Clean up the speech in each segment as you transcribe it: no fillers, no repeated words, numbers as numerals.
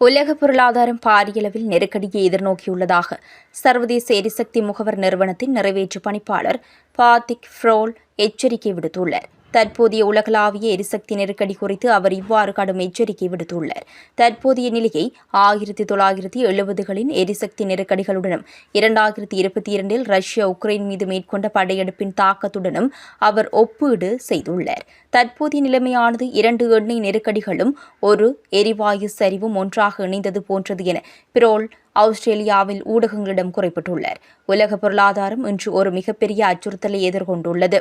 உலக பொருளாதாரம் பாரியளவில் நெருக்கடியை எதிர்நோக்கியுள்ளதாக சர்வதேச எரிசக்தி முகவர் நிறுவனத்தின் நிறைவேற்று பணிப்பாளர் பாத்திக் ஃப்ரோல் எச்சரிக்கை விடுத்துள்ளார். தற்போதைய உலகளாவிய எரிசக்தி நெருக்கடி குறித்து அவர் இவ்வாறு கடும் எச்சரிக்கை விடுத்துள்ளார். தற்போதைய நிலையை 1970களின் எரிசக்தி நெருக்கடிகளுடனும் 2022இல் ரஷ்யா உக்ரைன் மீது மேற்கொண்ட படையெடுப்பின் தாக்கத்துடனும் அவர் ஒப்பீடு செய்துள்ளார். தற்போதைய நிலைமையானது 2 எண்ணெய் நெருக்கடிகளும் ஒரு எரிவாயு சரிவும் ஒன்றாக இணைந்தது போன்றது என பிரோல் ஆஸ்திரேலியாவில் ஊடகங்களிடம் குறிப்பிட்டுள்ளார். உலக பொருளாதாரம் இன்று ஒரு மிகப்பெரிய அச்சுறுத்தலை எதிர்கொண்டுள்ளது.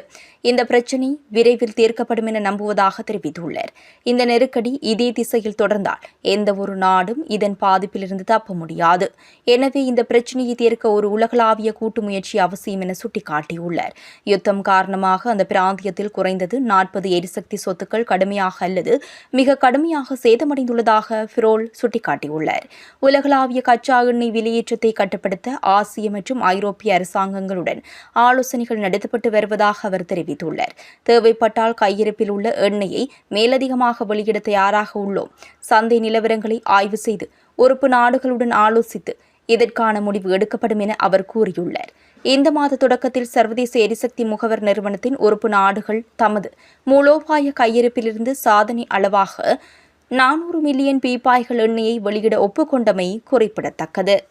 இந்த பிரச்சினை விரைவில் தீர்க்கப்படும் என நம்புவதாக தெரிவித்துள்ளார். இந்த நெருக்கடி இதே திசையில் தொடர்ந்தால் எந்த ஒரு நாடும் இதன் பாதிப்பிலிருந்து தப்ப முடியாது. எனவே இந்த பிரச்சினையை தீர்க்க ஒரு உலகளாவிய கூட்டு முயற்சி அவசியம் என சுட்டிக்காட்டியுள்ளார். யுத்தம் காரணமாக அந்த பிராந்தியத்தில் குறைந்தது 40 எரிசக்தி சொத்துக்கள் கடுமையாக அல்லது மிக கடுமையாக சேதமடைந்துள்ளதாக ஃபிரோல் சுட்டிக்காட்டியுள்ளார். உலகளாவிய கச்சா எண்ணெய் விலையேற்றத்தை கட்டுப்படுத்த ஆசிய மற்றும் ஐரோப்பிய அரசாங்கங்களுடன் ஆலோசனைகள் நடத்தப்பட்டு வருவதாக அவர் தெரிவித்துள்ளார். தேவைப்பட்டால் கையிருப்பில் உள்ள எண்ணெயை மேலதிகமாக வெளியிட தயாராக உள்ளோம். சந்தை நிலவரங்களை ஆய்வு செய்து உறுப்பு நாடுகளுடன் ஆலோசித்து இதற்கான முடிவு எடுக்கப்படும் என அவர் கூறியுள்ளார். இந்த மாத தொடக்கத்தில் சர்வதேச எரிசக்தி முகவர் நிறுவனத்தின் உறுப்பு நாடுகள் தமது மூலோபாய கையிருப்பிலிருந்து சாதனை அளவாக 400 மில்லியன் பீப்பாய்கள் எண்ணெயை வெளியிட ஒப்புக்கொண்டமை குறிப்பிடத்தக்கது.